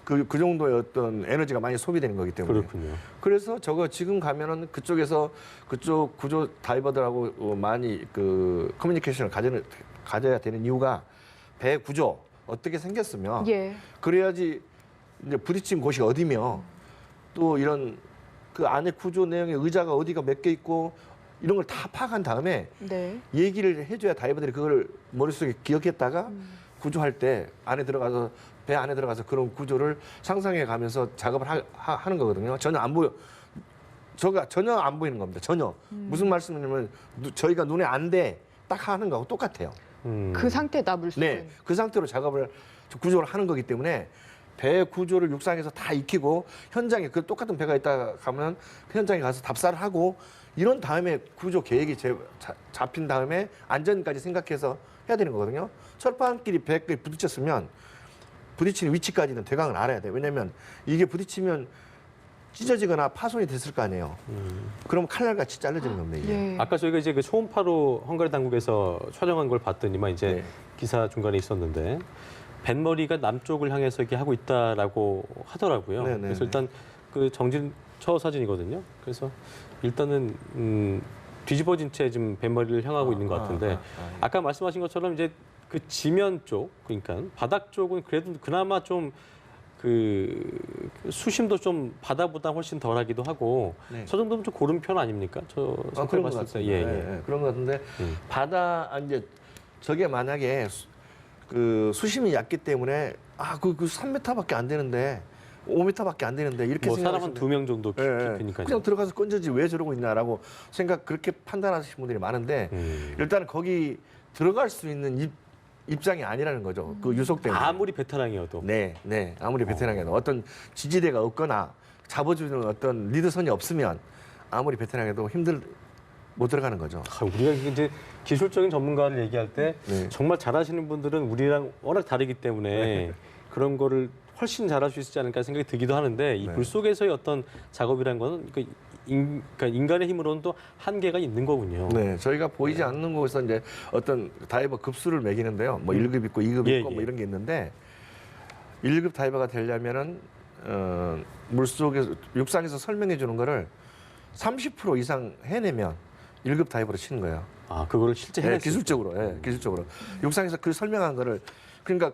그 정도의 어떤 에너지가 많이 소비되는 거기 때문에. 그렇군요. 그래서 저거 지금 가면은 그쪽에서 그쪽 구조 다이버들하고 많이 그 커뮤니케이션을 가져야 되는 이유가 배 구조 어떻게 생겼으면 예. 그래야지 이제 부딪힌 곳이 어디며 또 이런 그 안에 구조 내용의 의자가 어디가 몇 개 있고 이런 걸 다 파악한 다음에 네. 얘기를 해줘야 다이버들이 그걸 머릿속에 기억했다가 구조할 때 안에 들어가서 배 안에 들어가서 그런 구조를 상상해 가면서 작업을 하는 거거든요. 전혀 안 보여. 전혀 안 보이는 겁니다. 전혀. 무슨 말씀이냐면 저희가 눈에 안 돼. 딱 하는 거하고 똑같아요. 그 상태다 물속은. 네. 그 상태로 작업을 구조를 하는 거기 때문에 배 구조를 육상에서 다 익히고 현장에 그 똑같은 배가 있다 가면 그 현장에 가서 답사를 하고 이런 다음에 구조 계획이 잡힌 다음에 안전까지 생각해서 해야 되는 거거든요. 철판끼리 배끼리 부딪혔으면 부딪히는 위치까지는 대강을 알아야 돼요. 왜냐하면 이게 부딪히면 찢어지거나 파손이 됐을 거 아니에요. 그럼 칼날같이 잘라지는 겁니다. 이게. 예. 아까 저희가 이제 그 초음파로 헝가리 당국에서 촬영한 걸 봤더니만 이제 네. 기사 중간에 있었는데 뱃머리가 남쪽을 향해서 이렇게 하고 있다라고 하더라고요. 네, 네, 그래서 네. 일단 그 정진처 사진이거든요. 그래서 일단은 뒤집어진 채 지금 뱃머리를 향하고 있는 것 같은데 아까 말씀하신 것처럼 이제 그 지면 쪽, 그러니까 바닥 쪽은 그래도 그나마 좀 그 수심도 좀 바다보다 훨씬 덜하기도 하고 네. 저 정도면 좀 고른 편 아닙니까? 저 그런 것 봤을 때 같습니다. 예, 예. 예, 그런 것 같은데 음. 바다 이제 저게 만약에 그 수심이 얕기 때문에 그 3m밖에 안 되는데 5m밖에 안 되는데 이렇게 뭐 사람 한 생각하시면 2명 정도 예, 예. 깊으니까요. 그냥 들어가서 건져지 왜 저러고 있냐라고 그렇게 판단하시는 분들이 많은데 일단 거기 들어갈 수 있는 입장이 아니라는 거죠. 그 유속 때문에. 아무리 베테랑이어도 네. 아무리 베테랑이어도 어떤 지지대가 없거나 잡아주는 어떤 리더선이 없으면 아무리 베테랑해도 못 들어가는 거죠. 우리가 이제 기술적인 전문가를 얘기할 때 네. 정말 잘하시는 분들은 우리랑 워낙 다르기 때문에 그런 거를 훨씬 잘할 수 있지 않을까 생각이 들기도 하는데 이 네. 물속에서의 어떤 작업이라는 거는 그러니까 인간의 힘으로는 또 한계가 있는 거군요. 네, 저희가 보이지 않는 곳에서 이제 어떤 다이버 급수를 매기는데요. 뭐 1급 있고 2급 예, 있고 뭐 예. 이런 게 있는데 1급 다이버가 되려면은 물속에서 육상에서 설명해 주는 거를 30% 이상 해내면 1급 다이버로 치는 거예요. 아, 그거를 실제 네, 해냈어요. 기술적으로. 육상에서 그 설명한 거를 그러니까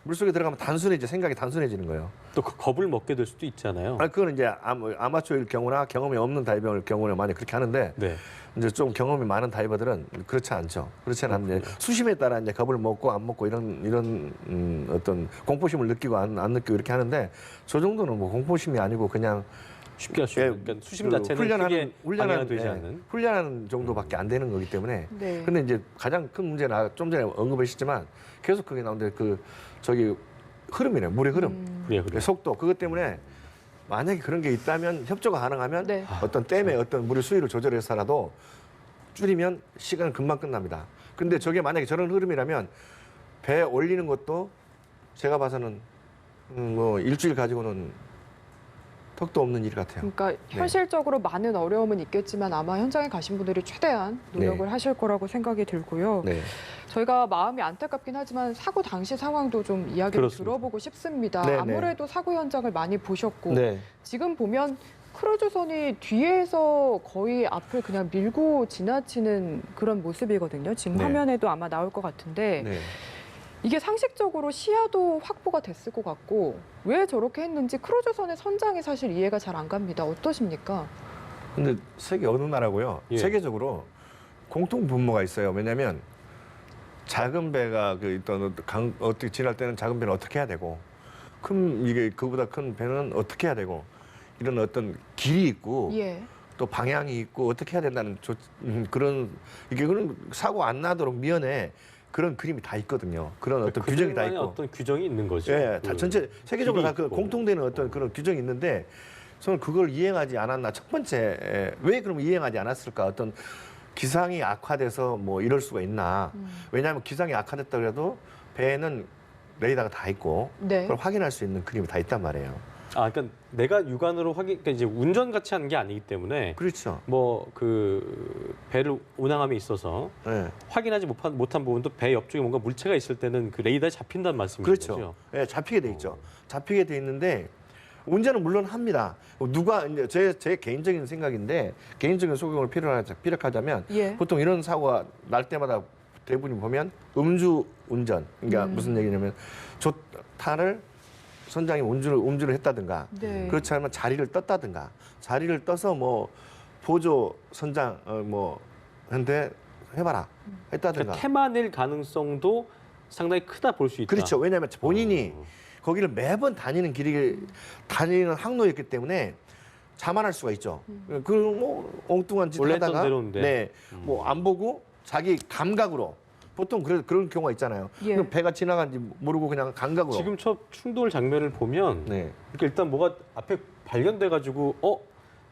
물속에 들어가면 생각이 단순해지는 거예요. 또 겁을 먹게 될 수도 있잖아요. 그거는 이제 아마추어일 경우나 경험이 없는 다이버일 경우는 많이 그렇게 하는데 네. 이제 좀 경험이 많은 다이버들은 그렇지 않죠. 그렇지 않은데 수심에 따라 이제 겁을 먹고 안 먹고 이런 어떤 공포심을 느끼고 안 느끼고 이렇게 하는데 저 정도는 뭐 공포심이 아니고 그냥 쉽게 할 수 있는 그러니까 수심 자체는 크게 방해가 훈련하는 되지 않는. 훈련하는 정도밖에 안 되는 거기 때문에. 네. 근데 이제 가장 큰 문제는 좀 전에 언급하셨지만 계속 그게 나오는데 저기 흐름이네, 물의 흐름, 그래, 그래. 속도 그것 때문에 만약에 그런 게 있다면 협조가 가능하면 네. 어떤 댐의 어떤 물의 수위를 조절해서라도 줄이면 시간은 금방 끝납니다. 근데 저게 만약에 저런 흐름이라면 배 올리는 것도 제가 봐서는 뭐 일주일 가지고는 턱도 없는 일 같아요. 그러니까 현실적으로 많은 어려움은 있겠지만 아마 현장에 가신 분들이 최대한 노력을 네. 하실 거라고 생각이 들고요. 네. 저희가 마음이 안타깝긴 하지만 사고 당시 상황도 좀 이야기를 그렇습니다. 들어보고 싶습니다. 네, 네. 아무래도 사고 현장을 많이 보셨고 네. 지금 보면 크루즈선이 뒤에서 거의 앞을 그냥 밀고 지나치는 그런 모습이거든요. 지금 네. 화면에도 아마 나올 것 같은데 네. 이게 상식적으로 시야도 확보가 됐을 것 같고 왜 저렇게 했는지 크루즈선의 선장이 사실 이해가 잘 안 갑니다. 어떠십니까? 근데 세계 어느 나라고요? 예. 세계적으로 공통 분모가 있어요. 왜냐하면 작은 배가 어떻게 지날 때는 작은 배는 어떻게 해야 되고 이게 그보다 큰 배는 어떻게 해야 되고 이런 어떤 길이 있고 예. 또 방향이 있고 어떻게 해야 된다는 그런 사고 안 나도록 미연에 그런 그림이 다 있거든요. 그런 어떤 규정이 다 있고. 어떤 규정이 있는 거죠. 예, 다 전체 세계적으로 다 그 있고. 공통되는 어떤 그런 규정이 있는데 저는 그걸 이행하지 않았나. 첫 번째 왜 그럼 이행하지 않았을까? 어떤 기상이 악화돼서 뭐 이럴 수가 있나? 왜냐하면 기상이 악화됐다 그래도 배에는 레이더가 다 있고 네. 그걸 확인할 수 있는 그림이 다 있단 말이에요. 그러니까 내가 육안으로 그러니까 이제 운전 같이 하는 게 아니기 때문에 그렇죠. 뭐 그 배를 운항함에 있어서 예. 확인하지 못한 부분도 배 옆쪽에 뭔가 물체가 있을 때는 그 레이더에 잡힌다는 말씀이신 그렇죠. 거죠. 예, 잡히게 돼 있죠. 잡히게 돼 있는데 운전은 물론 합니다. 누가 이제 제 개인적인 생각인데 개인적인 소견을 피력하자면 예. 보통 이런 사고가 날 때마다 대부분 보면 음주 운전. 그러니까 무슨 얘기냐면 조타를 선장이 음주를 했다든가 네. 그렇지 않으면 자리를 떴다든가 자리를 떠서 뭐 보조 선장 뭐 한테 해봐라 했다든가. 그러니까 태만일 가능성도 상당히 크다 볼 수 있다. 그렇죠. 왜냐하면 본인이 거기를 매번 다니는 다니는 항로였기 때문에 자만할 수가 있죠. 그럼 뭐 엉뚱한 짓 원래 했던 하다가 대로인데. 네, 뭐 안 보고 자기 감각으로 보통 그런 경우가 있잖아요. 예. 그럼 배가 지나간지 모르고 그냥 감각으로. 지금 저 충돌 장면을 보면 네. 이렇게 일단 뭐가 앞에 발견돼 가지고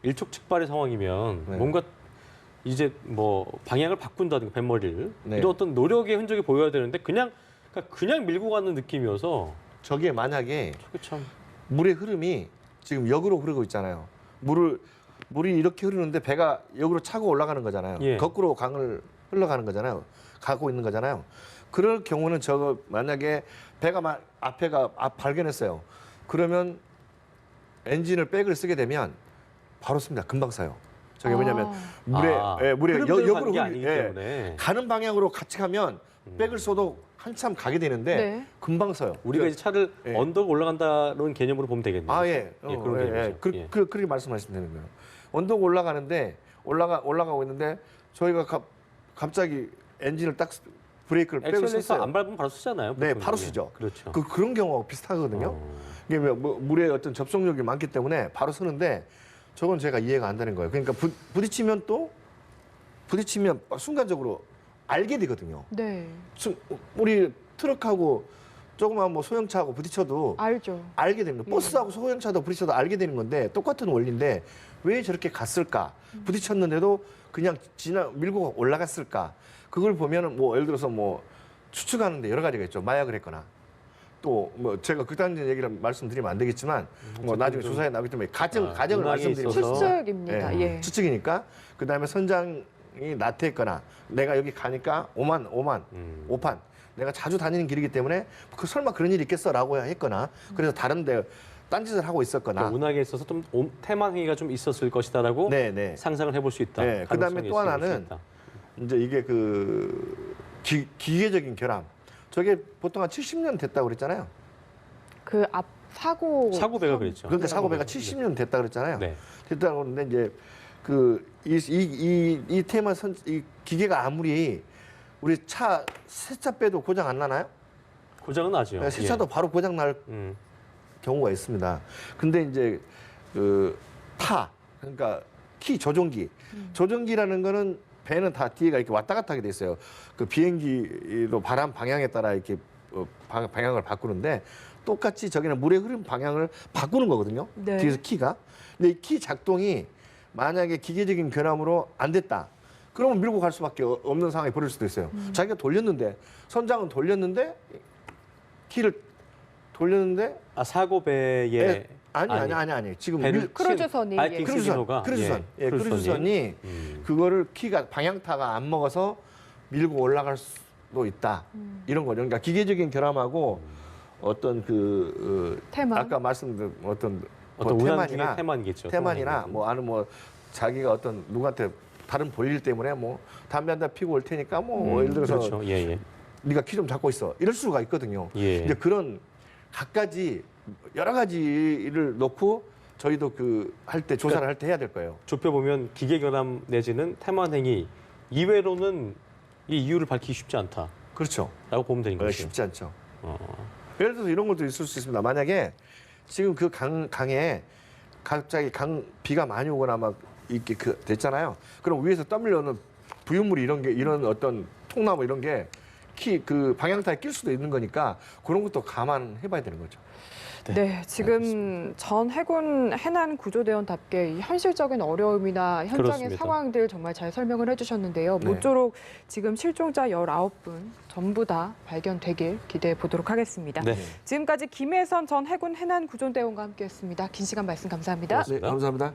일촉즉발의 상황이면 네. 뭔가 이제 뭐 방향을 바꾼다든가 뱃머리를 네. 이런 어떤 노력의 흔적이 보여야 되는데 그냥 밀고 가는 느낌이어서 저게 만약에 저게 참 물의 흐름이 지금 역으로 흐르고 있잖아요. 물이 이렇게 흐르는데 배가 여기로 차고 올라가는 거잖아요. 예. 거꾸로 강을 흘러가는 거잖아요. 가고 있는 거잖아요. 그럴 경우는 저거 만약에 배가 앞에가 발견했어요. 그러면 엔진을 백을 쓰게 되면 바로 씁니다. 금방 써요. 저게 왜냐하면 물에 흐름대로 역으로 가는 게 아니기 예, 때문에. 가는 방향으로 같이 가면 백을 써도 한참 가게 되는데 네. 금방 써요. 우리가 이제 차를 예. 언덕 올라간다는 개념으로 보면 되겠네요. 아, 예. 그런 개념이죠. 예. 그렇게 말씀하시면 되는 거예요. 언덕 올라가는데 올라가고 있는데 저희가 갑자기 엔진을 딱 브레이크를 빼고 엑셀레이터 썼어요. 안 밟으면 바로 쓰잖아요. 네, 보통. 바로 예. 쓰죠. 그렇죠. 그런 경우가 비슷하거든요. 이게 물에 어떤 접속력이 많기 때문에 바로 쓰는데 저건 제가 이해가 안 되는 거예요. 그러니까 부딪히면 순간적으로 알게 되거든요. 네. 우리 트럭하고 조그만 뭐 소형차하고 부딪혀도 알죠. 알게 되는 거예요. 버스하고 소형차도 부딪혀도 알게 되는 건데 똑같은 원리인데 왜 저렇게 갔을까? 부딪혔는데도 그냥 밀고 올라갔을까? 그걸 보면은 뭐 예를 들어서 뭐 추측하는데 여러 가지가 있죠. 마약을 했거나 또 뭐 제가 극단적인 얘기를 말씀드리면 안 되겠지만 뭐 나중에 조사에 나오기 때문에 가정을 문항에 말씀드리면 있어서. 추측입니다. 예. 추측이니까 그다음에 선장이 나태했거나 내가 여기 가니까 오만 5판 내가 자주 다니는 길이기 때문에 설마 그런 일이 있겠어라고 했거나 그래서 다른 데 딴짓을 하고 있었거나 그러니까 운항에 있어서 좀 태만 행위가 좀 있었을 것이다라고 네. 상상을 해볼 수 있다. 네, 그다음에 가능성이 또 있을 하나는 수 있다. 이제 이게 기계적인 결함. 저게 보통 한 70년 됐다고 그랬잖아요. 그 앞 사고배가 그랬죠. 그러니까 사고배가 네. 70년 됐다 그랬잖아요. 네. 됐다고 그러는데 이제 이 테마 이 기계가 아무리 우리 새 차 빼도 고장 안 나나요? 고장은 나죠. 새 차도 바로 고장 날 경우가 있습니다. 근데 이제 그러니까 키 조종기. 조종기라는 거는 배는 다 뒤에가 이렇게 왔다 갔다 하게 돼 있어요. 그 비행기도 바람 방향에 따라 이렇게 방향을 바꾸는데 똑같이 저기는 물의 흐름 방향을 바꾸는 거거든요. 네. 뒤에서 키가. 근데 이 키 작동이 만약에 기계적인 결함으로 안 됐다. 그러면 밀고 갈 수밖에 없는 상황이 벌어질 수도 있어요. 자기가 돌렸는데 선장은 돌렸는데 키를 돌렸는데 사고배에 아니. 지금 크루즈선이 예. 크루즈선. 예, 크루즈선이 그거를 키가 방향타가 안 먹어서 밀고 올라갈 수도 있다. 이런 거죠. 그러니까 기계적인 결함하고 어떤 태만. 아까 말씀드린 어떤 운항 중에 태만이겠죠. 태만이나 뭐 아니면 뭐 자기가 어떤 누구한테 다른 볼일 때문에 뭐 담배 한 대 피고 올 테니까 뭐 예를 들어서 그렇죠. 예. 네가 키 좀 잡고 있어. 이럴 수가 있거든요. 예. 이제 그런 갖가지 여러 가지를 놓고 저희도 할 때 조사를 할 때 해야 될 거예요. 좁혀보면 기계 결함 내지는 태만 행위 이외로는 이 이유를 밝히기 쉽지 않다. 그렇죠. 라고 보면 되는 거죠. 쉽지 않죠. 예를 들어서 이런 것도 있을 수 있습니다. 만약에 지금 그 강에 갑자기 비가 많이 오거나 막 이렇게 됐잖아요. 그럼 위에서 떠밀려오는 부유물이 이런 어떤 통나무 이런 게 방향타에 낄 수도 있는 거니까 그런 것도 감안해봐야 되는 거죠. 네, 지금 전 해군 해난 구조대원답게 이 현실적인 어려움이나 현장의 그렇습니다. 상황들 정말 잘 설명을 해주셨는데요. 네. 모쪼록 지금 실종자 19분 전부 다 발견되길 기대해 보도록 하겠습니다. 네. 지금까지 김혜선 전 해군 해난 구조대원과 함께했습니다. 긴 시간 말씀 감사합니다. 네, 감사합니다.